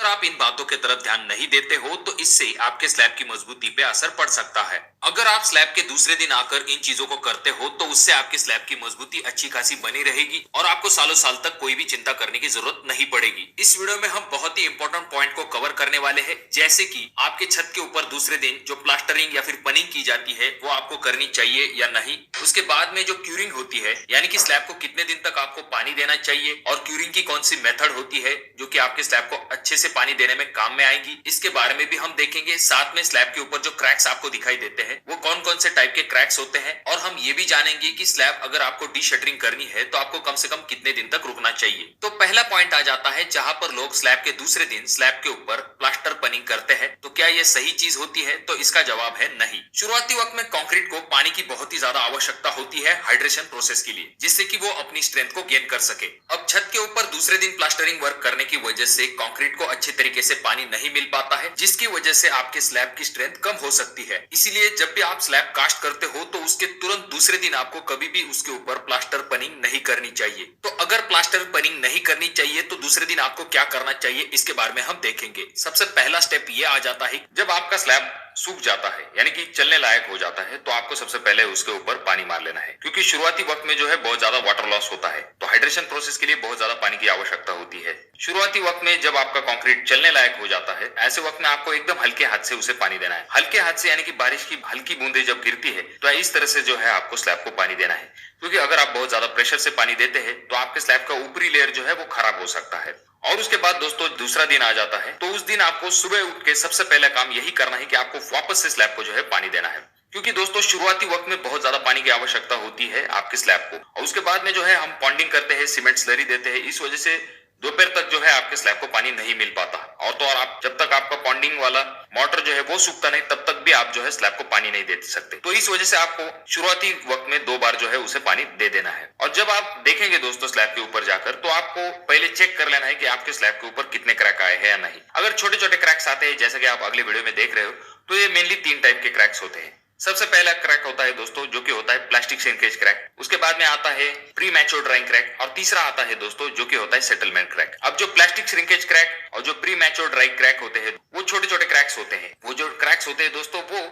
अगर आप इन बातों की तरफ ध्यान नहीं देते हो तो इससे आपके स्लैब की मजबूती पे असर पड़ सकता है। अगर आप स्लैब के दूसरे दिन आकर इन चीजों को करते हो तो उससे आपके स्लैब की मजबूती अच्छी खासी बनी रहेगी और आपको सालों साल तक कोई भी चिंता करने की जरूरत नहीं पड़ेगी। इस वीडियो में हम बहुत ही इंपॉर्टेंट पॉइंट को कवर करने वाले हैं, जैसे कि आपके छत के ऊपर दूसरे दिन जो प्लास्टरिंग या फिर पनिंग की जाती है वो आपको करनी चाहिए या नहीं। उसके बाद में जो क्यूरिंग होती है यानी कि स्लैब को कितने दिन तक आपको पानी देना चाहिए और क्यूरिंग की कौन सी मेथड होती है जो कि आपके स्लैब को अच्छे से पानी देने में काम में आएगी, इसके बारे में भी हम देखेंगे। साथ में स्लैब के ऊपर जो क्रैक्स आपको दिखाई देते हैं वो कौन कौन से टाइप के क्रैक्स होते हैं और हम ये भी जानेंगे कि स्लैब अगर आपको डी शटरिंग करनी है तो आपको कम से कम कितने दिन तक रुकना चाहिए। तो पहला पॉइंट आ जाता है, जहां पर लोग स्लैब के दूसरे दिन स्लैब के ऊपर प्लास्टर पनिंग करते हैं, तो क्या ये सही चीज होती है? तो इसका जवाब है नहीं। शुरुआती वक्त में कंक्रीट को पानी की बहुत ही ज्यादा आवश्यकता होती है हाइड्रेशन प्रोसेस के लिए, जिससे कि वो अपनी स्ट्रेंथ को गेन कर सके। अब छत के ऊपर दूसरे दिन प्लास्टरिंग वर्क करने की वजह से कंक्रीट को अच्छे तरीके से पानी नहीं मिल पाता है, जिसकी वजह से आपके स्लैब की स्ट्रेंथ कम हो सकती है। इसीलिए जब भी आप स्लैब कास्ट करते हो तो उसके तुरंत दूसरे दिन आपको कभी भी उसके ऊपर प्लास्टर पनिंग नहीं करनी चाहिए। तो अगर प्लास्टर पनिंग नहीं करनी चाहिए तो दूसरे दिन आपको क्या करना चाहिए, इसके बारे में हम देखेंगे। सबसे पहला स्टेप ये आ जाता है, जब आपका स्लैब सूख जाता है यानी कि चलने लायक हो जाता है तो आपको सबसे पहले उसके ऊपर पानी मार लेना है, क्योंकि शुरुआती वक्त में जो है बहुत ज्यादा वाटर लॉस होता है, तो हाइड्रेशन प्रोसेस के लिए बहुत ज्यादा पानी की आवश्यकता होती है। शुरुआती वक्त में जब आपका कंक्रीट चलने लायक हो जाता है, ऐसे वक्त में आपको एकदम हल्के हाथ से उसे पानी देना है। हल्के हाथ से यानी कि बारिश की हल्की बूंदे जब गिरती है तो इस तरह से जो है आपको स्लैब को पानी देना है, क्योंकि अगर आप बहुत ज्यादा प्रेशर से पानी देते हैं तो आपके स्लैब का ऊपरी लेयर जो है वो खराब हो सकता है। और उसके बाद दोस्तों दूसरा दिन आ जाता है, तो उस दिन आपको सुबह उठ के सबसे पहला काम यही करना है कि आपको वापस से स्लैब को जो है पानी देना है, क्योंकि दोस्तों शुरुआती वक्त में बहुत ज्यादा पानी की आवश्यकता होती है आपके स्लैब को। और उसके बाद में जो है हम पॉन्डिंग करते हैं, सीमेंट स्लरी देते हैं, इस वजह से दोपहर तक जो है आपके स्लैब को पानी नहीं मिल पाता। और तो और आप जब तक आपका पॉन्डिंग वाला मोटर जो है वो सूखता नहीं तब तक भी आप जो है स्लैब को पानी नहीं दे सकते। तो इस वजह से आपको शुरुआती वक्त में 2 बार जो है उसे पानी दे देना है। और जब आप देखेंगे दोस्तों स्लैब के ऊपर जाकर, तो आपको पहले चेक कर लेना है कि आपके स्लैब के ऊपर कितने क्रैक आए हैं या नहीं। अगर छोटे छोटे क्रैक्स आते हैं जैसे कि आप अगले वीडियो में देख रहे हो, तो ये मेनली 3 टाइप के क्रैक्स होते हैं। सबसे पहला क्रैक होता है दोस्तों जो कि होता है प्लास्टिक श्रिंकेज क्रैक, उसके बाद में आता है प्री मैच्योर ड्राइंग क्रैक, और तीसरा आता है दोस्तों जो कि होता है सेटलमेंट क्रैक। अब जो प्लास्टिक श्रिंकेज क्रैक और जो प्री मैच्योर ड्राइंग क्रैक होते हैं वो छोटे छोटे क्रैक्स होते हैं। वो जो क्रैक्स होते हैं दोस्तों वो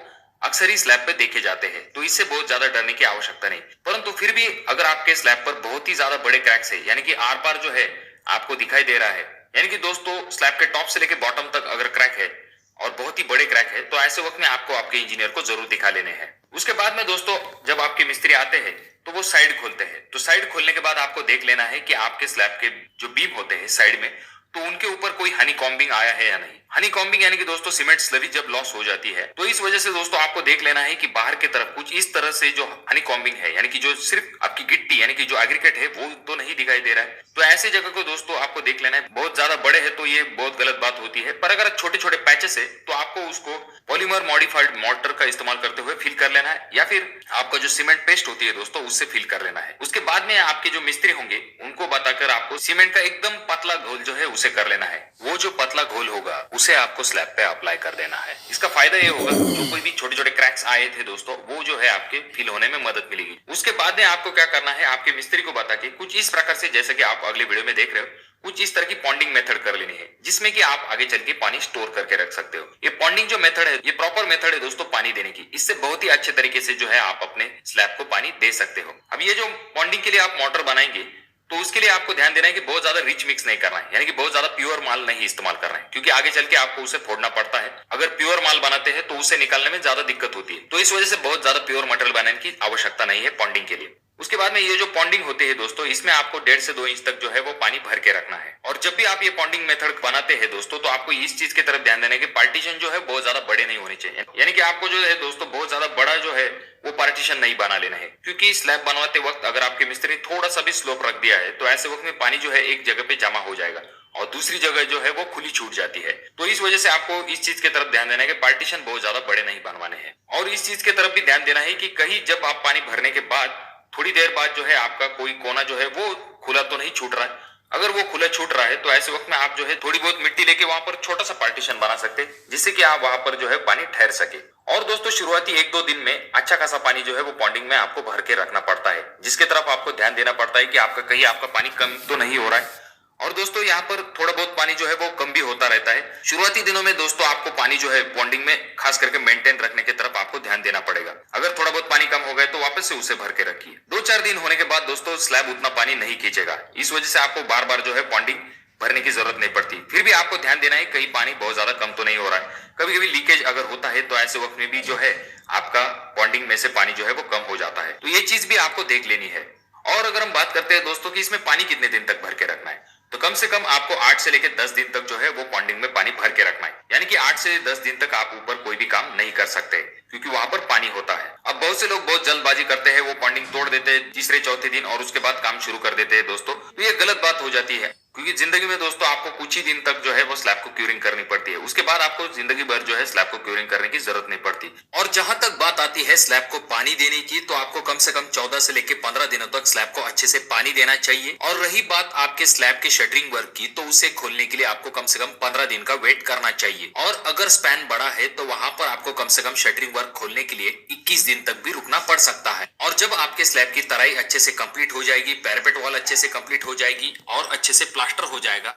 अक्सर ही स्लैब पे देखे जाते हैं, तो इससे बहुत ज्यादा डरने की आवश्यकता नहीं। परंतु फिर भी अगर आपके स्लैब पर बहुत ही ज्यादा बड़े क्रैक्स है यानी कि आर पार जो है आपको दिखाई दे रहा है, यानी कि दोस्तों स्लैब के टॉप से लेके बॉटम तक अगर क्रैक है और बहुत ही बड़े क्रैक है, तो ऐसे वक्त में आपको आपके इंजीनियर को जरूर दिखा लेने हैं। उसके बाद में दोस्तों जब आपके मिस्त्री आते हैं तो वो साइड खोलते हैं, तो साइड खोलने के बाद आपको देख लेना है कि आपके स्लैब के जो बीम होते हैं साइड में, तो उनके ऊपर कोई हनी कॉम्बिंग आया है या नहीं। हनी कॉम्बिंग यानी कि दोस्तों सीमेंट स्लरी जब लॉस हो जाती है तो इस वजह से दोस्तों आपको देख लेना है कि बाहर की तरफ कुछ इस तरह से जो हनी कॉम्बिंग है यानी कि जो सिर्फ आपकी गिट्टी यानी कि जो एग्रीगेट है वो तो नहीं दिखाई दे रहा है। तो ऐसे जगह को दोस्तों आपको देख लेना है। बहुत ज्यादा बड़े है तो ये बहुत गलत बात होती है, पर अगर छोटे छोटे पैचेस है तो आपको उसको पॉलीमर मॉडिफाइड मोर्टर का इस्तेमाल करते हुए फिल कर लेना है, या फिर आपका जो सीमेंट पेस्ट होती है दोस्तों उससे फिल कर लेना है। उसके बाद में आपके जो मिस्त्री होंगे उनको बताकर आपको सीमेंट का एकदम पतला घोल जो है उसे कर लेना है। वो जो पतला घोल होगा उसे आपको स्लैब पे अप्लाई कर देना है। इसका फायदा ये होगा जो कोई भी छोटे छोटे क्रैक्स आए थे दोस्तों वो जो है आपके फिल होने में मदद मिलेगी। उसके बाद में आपको क्या करना है, आपके मिस्त्री को बता के कुछ इस प्रकार से, जैसे कि आप अगले वीडियो में देख रहे हो, कुछ इस तरह की पॉन्डिंग मेथड कर लेनी है जिसमें कि आप आगे चल के पानी स्टोर करके रख सकते हो। ये पॉन्डिंग जो मेथड है ये प्रॉपर मेथड है दोस्तों पानी देने की, इससे बहुत ही अच्छे तरीके से जो है आप अपने स्लैब को पानी दे सकते हो। अब ये जो पॉन्डिंग के लिए आप मोटर बनाएंगे तो उसके लिए आपको ध्यान देना है कि बहुत ज्यादा रिच मिक्स नहीं करना है, यानी कि बहुत ज्यादा प्योर माल नहीं इस्तेमाल करना है, क्योंकि आगे चल के आपको उसे फोड़ना पड़ता है। अगर प्योर माल बनाते हैं तो उसे निकालने में ज्यादा दिक्कत होती है, तो इस वजह से बहुत ज्यादा प्योर मटेरियल बनाने की आवश्यकता नहीं है पॉन्डिंग के लिए। उसके बाद में ये जो पॉन्डिंग होती है दोस्तों इसमें आपको 1.5 से 2 इंच तक जो है वो पानी भर के रखना है। और जब भी आप ये पॉन्डिंग मेथड बनाते हैं दोस्तों तो आपको इस चीज की तरफ ध्यान देना है कि पार्टीशन जो है बहुत ज्यादा बड़े नहीं होने चाहिए, यानी कि आपको जो है दोस्तों बहुत ज्यादा बड़ा जो है वो पार्टीशन नहीं बना लेना है, क्योंकि स्लैब बनवाते वक्त अगर आपके मिस्त्री ने थोड़ा सा भी स्लोप रख दिया है तो ऐसे वक्त में पानी जो है एक जगह पे जमा हो जाएगा और दूसरी जगह जो है वो खुली छूट जाती है। तो इस वजह से आपको इस चीज की तरफ ध्यान देना है कि पार्टीशन बहुत ज्यादा बड़े नहीं बनवाने हैं। और इस चीज की तरफ भी ध्यान देना है कि कहीं जब आप पानी भरने के बाद थोड़ी देर बाद जो है आपका कोई कोना जो है वो खुला तो नहीं छूट रहा है। अगर वो खुला छूट रहा है तो ऐसे वक्त में आप जो है थोड़ी बहुत मिट्टी लेके वहां पर छोटा सा पार्टीशन बना सकते हैं, जिससे कि आप वहां पर जो है पानी ठहर सके। और दोस्तों शुरुआती 1-2 दिन में अच्छा खासा पानी जो है वो पॉन्डिंग में आपको भर के रखना पड़ता है, जिसके तरफ आपको ध्यान देना पड़ता है कि आपका कहीं आपका पानी कम तो नहीं हो रहा है। और दोस्तों यहाँ पर थोड़ा बहुत पानी जो है वो कम भी होता रहता है। शुरुआती दिनों में दोस्तों आपको पानी जो है बॉन्डिंग में खास करके मेंटेन रखने की तरफ आपको ध्यान देना पड़ेगा। अगर थोड़ा बहुत पानी कम हो गए तो वापस से उसे भर के रखिए। 2-4 दिन होने के बाद दोस्तों स्लैब उतना पानी नहीं खींचेगा, इस वजह से आपको बार बार जो है बॉन्डिंग भरने की जरूरत नहीं पड़ती। फिर भी आपको ध्यान देना है कहीं पानी बहुत ज्यादा कम तो नहीं हो रहा है। कभी कभी लीकेज अगर होता है तो ऐसे वक्त में भी जो है आपका बॉन्डिंग में से पानी जो है वो कम हो जाता है, तो ये चीज भी आपको देख लेनी है। और अगर हम बात करते हैं दोस्तों कि इसमें पानी कितने दिन तक भर के रखना है, तो कम से कम आपको 8 से लेकर 10 दिन तक जो है वो बॉन्डिंग में पानी भर के रखना है। यानी कि 8 से 10 दिन तक आप ऊपर कोई भी काम नहीं कर सकते क्योंकि वहां पर पानी होता है। अब बहुत से लोग बहुत जल्दबाजी करते हैं, वो बॉन्डिंग तोड़ देते हैं तीसरे चौथे दिन और उसके बाद काम शुरू कर देते हैं दोस्तों, तो ये गलत बात हो जाती है। क्योंकि जिंदगी में दोस्तों आपको कुछ ही दिन तक जो है वो स्लैब को क्यूरिंग करनी पड़ती है, उसके बाद आपको जिंदगी भर जो है स्लैब को क्यूरिंग करने की जरूरत नहीं पड़ती। और जहां तक बात आती है स्लैब को पानी देने की, तो आपको कम से कम 14 से लेकर 15 दिनों तक स्लैब को अच्छे से पानी देना चाहिए। और रही बात आपके स्लैब के शटरिंग वर्क की, तो उसे खोलने के लिए आपको कम से कम 15 दिन का वेट करना चाहिए। और अगर स्पैन बड़ा है तो वहां पर आपको कम से कम शटरिंग वर्क खोलने के लिए 21 दिन तक भी रुकना पड़ सकता है। और जब आपके स्लैब की तराई अच्छे से कंप्लीट हो जाएगी, पैरापेट वॉल अच्छे से कंप्लीट हो जाएगी और अच्छे से प्लास्टर हो जाएगा,